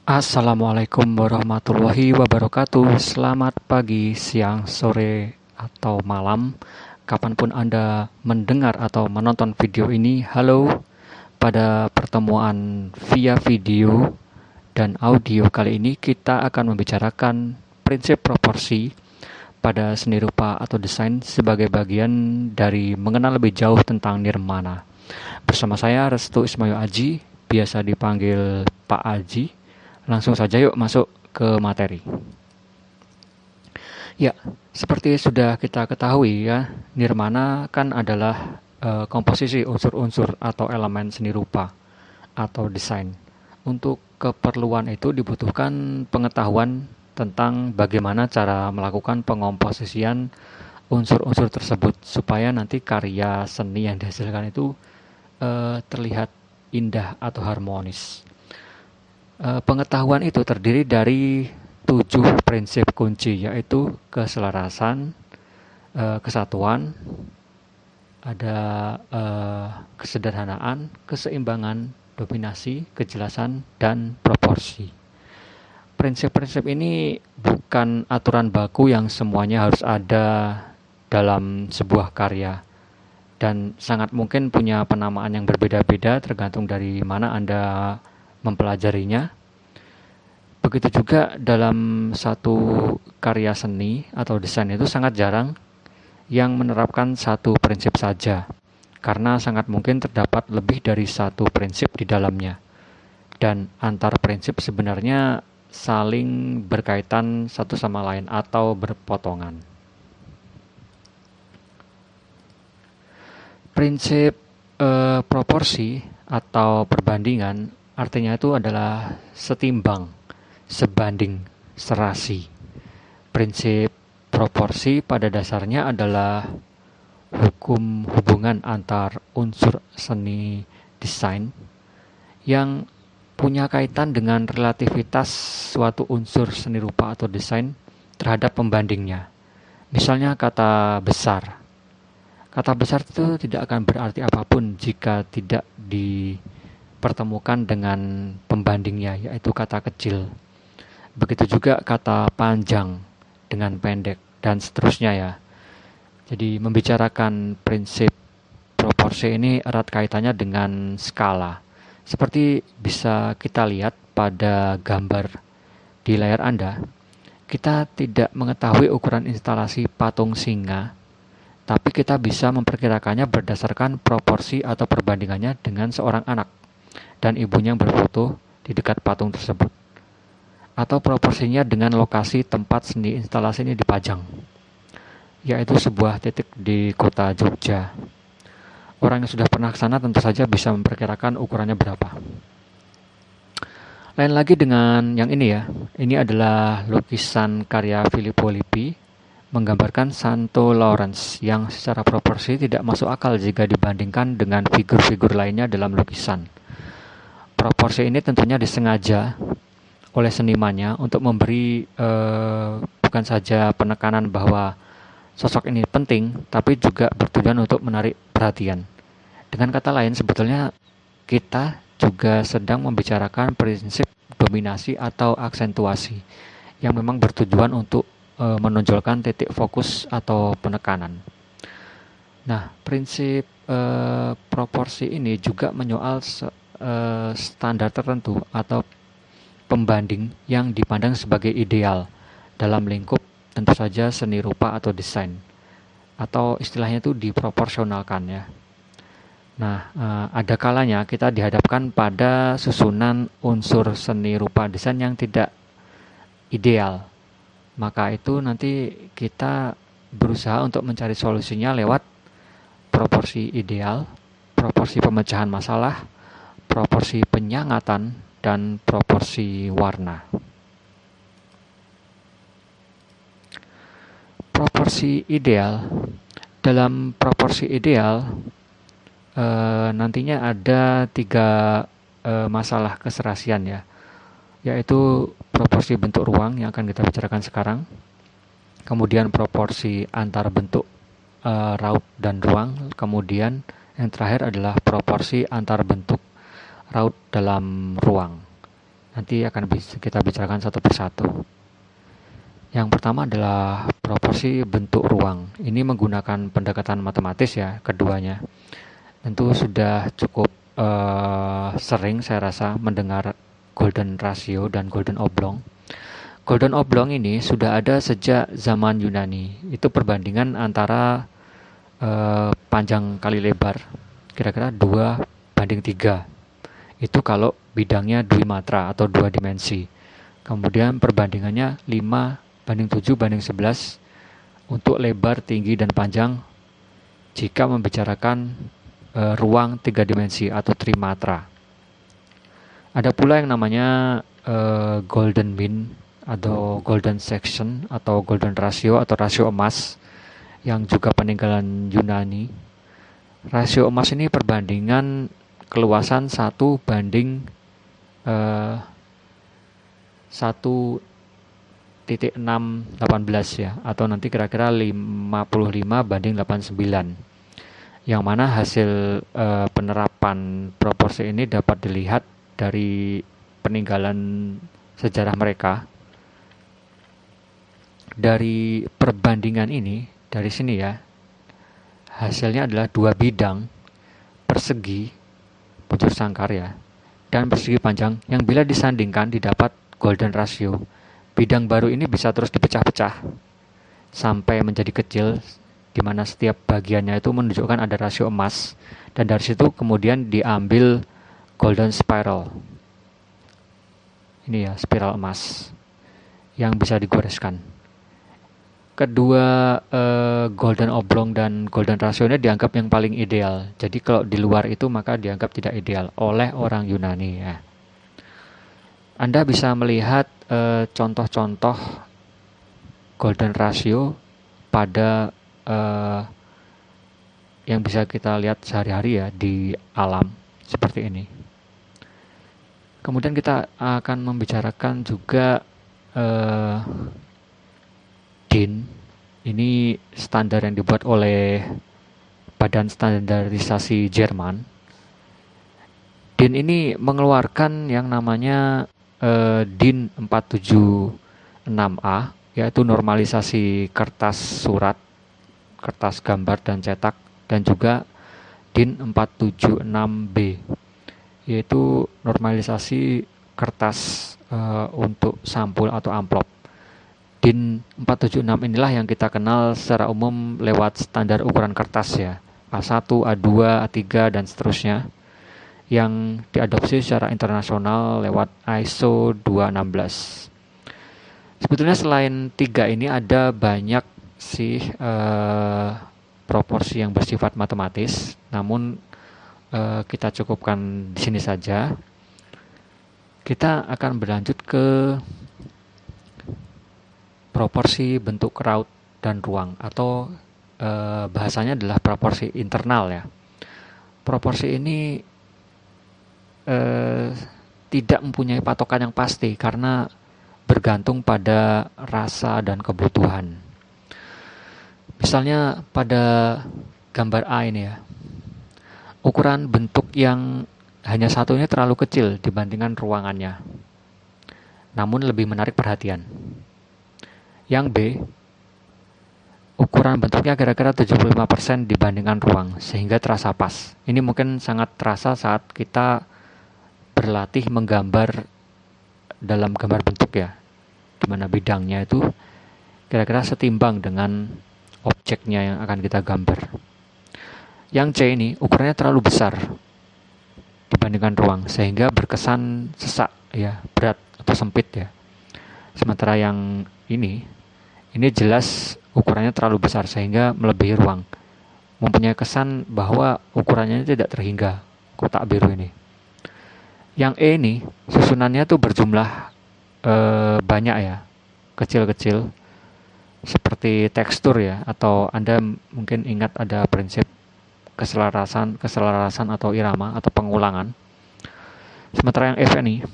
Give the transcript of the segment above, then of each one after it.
Assalamualaikum warahmatullahi wabarakatuh. Selamat pagi, siang, sore, atau malam. Kapanpun Anda mendengar atau menonton video ini, halo. Pada pertemuan via video dan audio kali ini, kita akan membicarakan prinsip proporsi pada seni rupa atau desain sebagai bagian dari mengenal lebih jauh tentang nirmana. Bersama saya Restu Ismail Aji, biasa dipanggil Pak Aji. Langsung saja yuk masuk ke materi. Ya, seperti sudah kita ketahui ya, nirmana kan adalah komposisi unsur-unsur atau elemen seni rupa atau desain. Untuk keperluan itu dibutuhkan pengetahuan tentang bagaimana cara melakukan pengomposisian unsur-unsur tersebut supaya nanti karya seni yang dihasilkan itu terlihat indah atau harmonis. Pengetahuan itu terdiri dari 7 prinsip kunci, yaitu keselarasan, kesatuan, ada kesederhanaan, keseimbangan, dominasi, kejelasan, dan proporsi. Prinsip-prinsip ini bukan aturan baku yang semuanya harus ada dalam sebuah karya, dan sangat mungkin punya penamaan yang berbeda-beda tergantung dari mana Anda mempelajarinya. Begitu juga dalam satu karya seni atau desain itu sangat jarang yang menerapkan satu prinsip saja, karena sangat mungkin terdapat lebih dari satu prinsip di dalamnya. Dan antar prinsip sebenarnya saling berkaitan satu sama lain atau berpotongan. Prinsip proporsi atau perbandingan artinya itu adalah setimbang, sebanding, serasi. Prinsip proporsi pada dasarnya adalah hukum hubungan antar unsur seni desain yang punya kaitan dengan relativitas suatu unsur seni rupa atau desain terhadap pembandingnya. Misalnya kata besar. Kata besar itu tidak akan berarti apapun jika tidak dipertemukan dengan pembandingnya, yaitu kata kecil. Begitu juga kata panjang dengan pendek, dan seterusnya ya. Jadi membicarakan prinsip proporsi ini erat kaitannya dengan skala. Seperti bisa kita lihat pada gambar di layar Anda, kita tidak mengetahui ukuran instalasi patung singa, tapi kita bisa memperkirakannya berdasarkan proporsi atau perbandingannya dengan seorang anak dan ibunya yang berfoto di dekat patung tersebut, atau proporsinya dengan lokasi tempat seni instalasi ini dipajang, yaitu sebuah titik di kota Jogja. Orang yang sudah pernah ke sana tentu saja bisa memperkirakan ukurannya berapa. Lain lagi dengan yang ini ya. Ini adalah lukisan karya Filippo Lippi menggambarkan Santo Lawrence yang secara proporsi tidak masuk akal jika dibandingkan dengan figur-figur lainnya dalam lukisan. Proporsi ini tentunya disengaja oleh senimannya untuk memberi bukan saja penekanan bahwa sosok ini penting, tapi juga bertujuan untuk menarik perhatian. Dengan kata lain, sebetulnya kita juga sedang membicarakan prinsip dominasi atau aksentuasi yang memang bertujuan untuk menonjolkan titik fokus atau penekanan. Nah, prinsip proporsi ini juga menyoal standar tertentu atau pembanding yang dipandang sebagai ideal dalam lingkup tentu saja seni rupa atau desain, atau istilahnya itu diproporsionalkan ya. Nah, ada kalanya kita dihadapkan pada susunan unsur seni rupa desain yang tidak ideal. Maka itu nanti kita berusaha untuk mencari solusinya lewat proporsi ideal, proporsi pemecahan masalah, proporsi penyangatan, dan proporsi warna. Proporsi ideal. Dalam proporsi ideal nantinya ada 3 masalah keserasian ya, yaitu proporsi bentuk ruang yang akan kita bicarakan sekarang, kemudian proporsi antar bentuk raut dan ruang, kemudian yang terakhir adalah proporsi antar bentuk raut dalam ruang. Nanti akan kita bicarakan satu persatu. Yang pertama adalah proporsi bentuk ruang. Ini menggunakan pendekatan matematis ya, keduanya. Tentu sudah cukup sering saya rasa mendengar golden ratio dan golden oblong. Golden oblong ini sudah ada sejak zaman Yunani. Itu perbandingan antara panjang kali lebar, kira-kira 2:3. Itu kalau bidangnya dwimatra atau dua dimensi. Kemudian perbandingannya 5:7:11 untuk lebar, tinggi, dan panjang jika membicarakan ruang 3 dimensi atau trimatra. Ada pula yang namanya golden mean atau golden section atau golden ratio atau rasio emas yang juga peninggalan Yunani. Rasio emas ini perbandingan keluasan 1:1.618 ya, atau nanti kira-kira 55:89, yang mana hasil penerapan proporsi ini dapat dilihat dari peninggalan sejarah mereka. Dari perbandingan ini, dari sini ya, hasilnya adalah 2 bidang persegi bujur sangkar ya, dan persegi panjang yang bila disandingkan didapat golden ratio. Bidang baru ini bisa terus dipecah-pecah sampai menjadi kecil, di mana setiap bagiannya itu menunjukkan ada rasio emas, dan dari situ kemudian diambil golden spiral. Ini ya, spiral emas yang bisa digoreskan. Kedua golden oblong dan golden ratio ini dianggap yang paling ideal. Jadi kalau di luar itu maka dianggap tidak ideal oleh orang Yunani ya. Anda bisa melihat contoh-contoh golden ratio pada yang bisa kita lihat sehari-hari ya di alam seperti ini. Kemudian kita akan membicarakan juga DIN. Ini standar yang dibuat oleh Badan Standarisasi Jerman. DIN ini mengeluarkan yang namanya DIN 476A, yaitu normalisasi kertas surat, kertas gambar dan cetak, dan juga DIN 476B, yaitu normalisasi kertas untuk sampul atau amplop. DIN 476 inilah yang kita kenal secara umum lewat standar ukuran kertas ya, A1, A2, A3, dan seterusnya, yang diadopsi secara internasional lewat ISO 216. Sebetulnya selain 3 ini ada banyak sih proporsi yang bersifat matematis, namun kita cukupkan di sini saja. Kita akan berlanjut ke proporsi bentuk raut dan ruang, atau bahasanya adalah proporsi internal ya. Proporsi ini tidak mempunyai patokan yang pasti karena bergantung pada rasa dan kebutuhan. Misalnya pada gambar A ini ya, ukuran bentuk yang hanya satu ini terlalu kecil dibandingkan ruangannya, namun lebih menarik perhatian. Yang B, ukuran bentuknya kira-kira 75% dibandingkan ruang, sehingga terasa pas. Ini mungkin sangat terasa saat kita berlatih menggambar dalam gambar bentuk ya, di mana bidangnya itu kira-kira setimbang dengan objeknya yang akan kita gambar. Yang C ini ukurannya terlalu besar dibandingkan ruang, sehingga berkesan sesak ya, berat atau sempit ya. Sementara yang ini jelas ukurannya terlalu besar sehingga melebihi ruang, mempunyai kesan bahwa ukurannya tidak terhingga, kotak biru ini. Yang E ini susunannya tuh berjumlah banyak ya, kecil-kecil, seperti tekstur ya, atau Anda mungkin ingat ada prinsip keselarasan atau irama atau pengulangan. Sementara yang F ini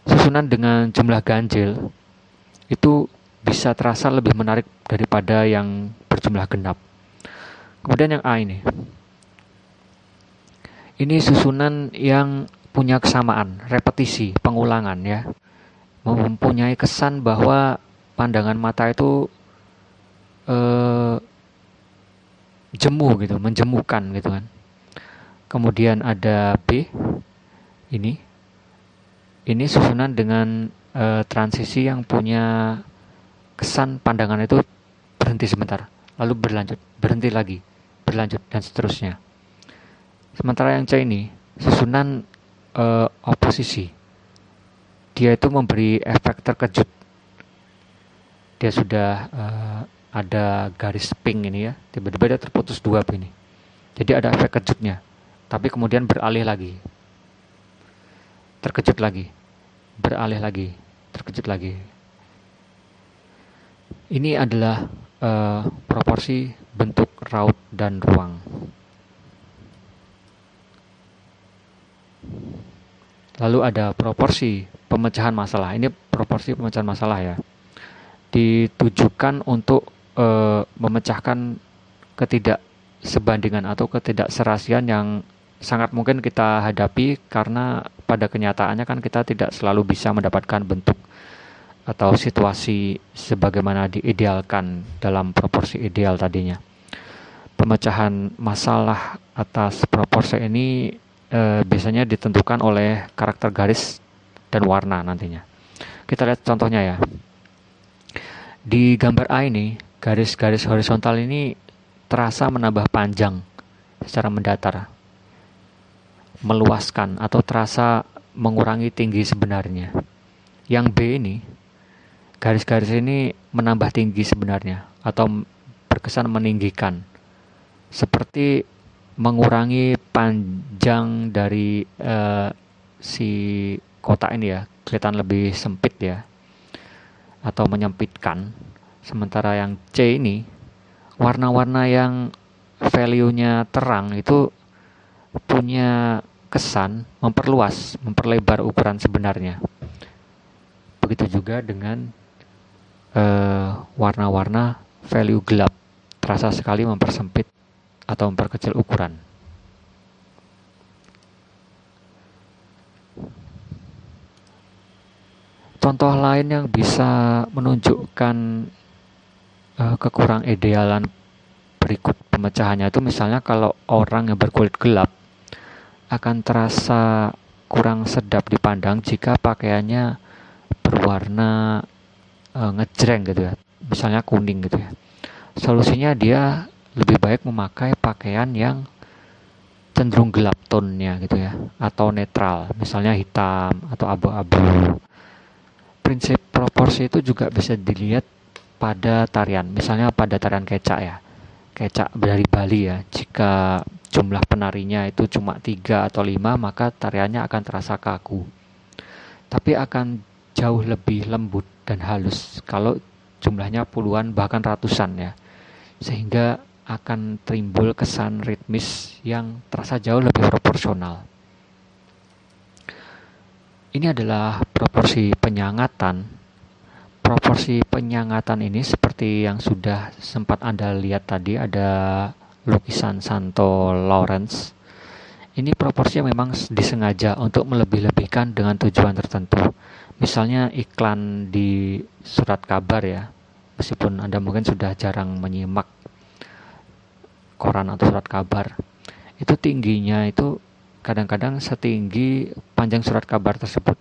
susunan dengan jumlah ganjil itu bisa terasa lebih menarik daripada yang berjumlah genap. Kemudian yang A ini susunan yang punya kesamaan, repetisi, pengulangan ya. Mempunyai kesan bahwa pandangan mata itu eh, jemu gitu, menjemukan gitu kan. Kemudian ada B, ini susunan dengan transisi yang punya kesan pandangan itu berhenti sebentar, lalu berlanjut, berhenti lagi, berlanjut, dan seterusnya. Sementara yang C ini susunan oposisi, dia itu memberi efek terkejut. Dia sudah ada garis pink ini ya, tiba-tiba dia terputus dua ini. Jadi ada efek kejutnya, tapi kemudian beralih lagi, terkejut lagi, beralih lagi, terkejut lagi. Ini adalah proporsi bentuk raut dan ruang. Lalu ada proporsi pemecahan masalah. Ini proporsi pemecahan masalah ya. Ditujukan untuk memecahkan ketidaksebandingan atau ketidakserasian yang sangat mungkin kita hadapi, karena pada kenyataannya kan kita tidak selalu bisa mendapatkan bentuk atau situasi sebagaimana diidealkan dalam proporsi ideal tadinya. Pemecahan masalah atas proporsi ini biasanya ditentukan oleh karakter garis dan warna nantinya. Kita lihat contohnya ya. Di gambar A ini, garis-garis horizontal ini terasa menambah panjang secara mendatar, meluaskan, atau terasa mengurangi tinggi sebenarnya. Yang B ini, garis-garis ini menambah tinggi sebenarnya, atau berkesan meninggikan, seperti mengurangi panjang dari si kotak ini ya, kelihatan lebih sempit ya, atau menyempitkan. Sementara yang C ini, warna-warna yang value-nya terang itu punya kesan memperluas, memperlebar ukuran sebenarnya. Begitu juga dengan warna-warna value gelap, terasa sekali mempersempit atau memperkecil ukuran. Contoh lain yang bisa menunjukkan kekurang idealan berikut pemecahannya itu, misalnya kalau orang yang berkulit gelap akan terasa kurang sedap dipandang jika pakaiannya berwarna ngejreng gitu ya, misalnya kuning gitu ya. Solusinya dia lebih baik memakai pakaian yang cenderung gelap tone-nya gitu ya, atau netral, misalnya hitam atau abu-abu. Prinsip proporsi itu juga bisa dilihat pada tarian, misalnya pada tarian kecak ya, kecak dari Bali ya. Jika jumlah penarinya itu cuma 3 atau 5, maka tariannya akan terasa kaku, tapi akan jauh lebih lembut dan halus kalau jumlahnya puluhan bahkan ratusan ya, sehingga akan timbul kesan ritmis yang terasa jauh lebih proporsional. Ini adalah proporsi penyangatan. Proporsi penyangatan ini seperti yang sudah sempat Anda lihat tadi, ada lukisan Santo Lawrence. Ini proporsi yang memang disengaja untuk melebih-lebihkan dengan tujuan tertentu. Misalnya iklan di surat kabar ya, meskipun Anda mungkin sudah jarang menyimak koran atau surat kabar, itu tingginya itu kadang-kadang setinggi panjang surat kabar tersebut.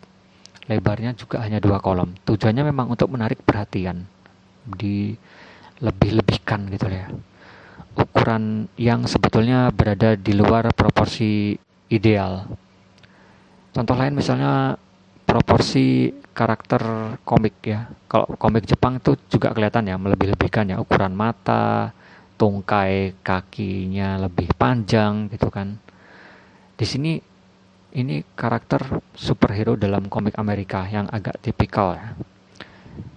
Lebarnya juga hanya 2 kolom. Tujuannya memang untuk menarik perhatian, dilebih-lebihkan gitu ya. Ukuran yang sebetulnya berada di luar proporsi ideal. Contoh lain misalnya proporsi karakter komik ya. Kalau komik Jepang itu juga kelihatan ya, melebih-lebihkan ya, ukuran mata, tungkai kakinya lebih panjang gitu kan. Di sini ini karakter superhero dalam komik Amerika yang agak tipikal ya.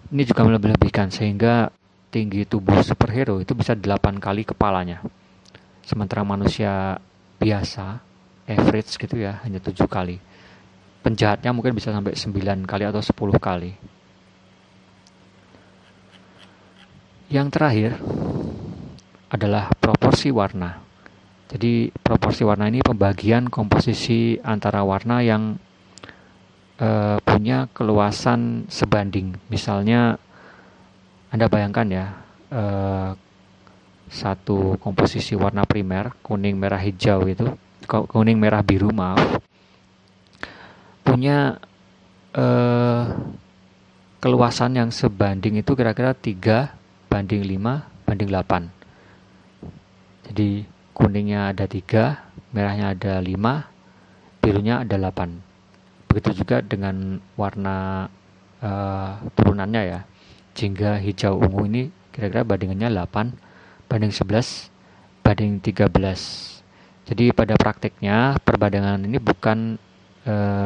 Ini juga melebih-lebihkan sehingga tinggi tubuh superhero itu bisa 8 kali kepalanya. Sementara manusia biasa, average gitu ya, hanya 7 kali. Penjahatnya mungkin bisa sampai 9 kali atau 10 kali. Yang terakhir adalah proporsi warna. Jadi proporsi warna ini pembagian komposisi antara warna yang punya keluasan sebanding. Misalnya Anda bayangkan ya, satu komposisi warna primer, kuning, merah, hijau itu, kuning, merah, biru, maaf, punya keluasan yang sebanding itu kira-kira 3:5:8. Jadi kuningnya ada 3, merahnya ada 5, birunya ada 8. Begitu juga dengan warna turunannya ya. Jingga, hijau, ungu ini kira-kira bandingannya 8:11:13. Jadi pada praktiknya perbandingan ini bukan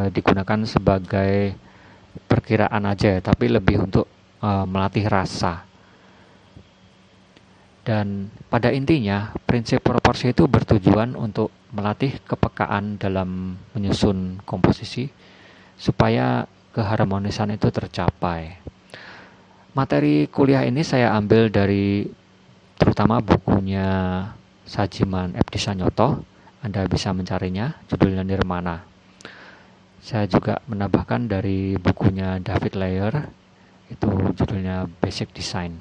digunakan sebagai perkiraan aja ya, tapi lebih untuk melatih rasa. Dan pada intinya, prinsip proporsi itu bertujuan untuk melatih kepekaan dalam menyusun komposisi supaya keharmonisan itu tercapai. Materi kuliah ini saya ambil dari terutama bukunya Sajiman Epdi Sanyoto. Anda bisa mencarinya, judulnya Nirmana. Saya juga menambahkan dari bukunya David Layer, itu judulnya Basic Design.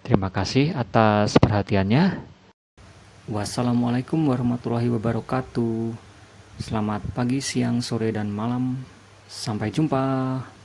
Terima kasih atas perhatiannya. Wassalamualaikum warahmatullahi wabarakatuh. Selamat pagi, siang, sore, dan malam. Sampai jumpa.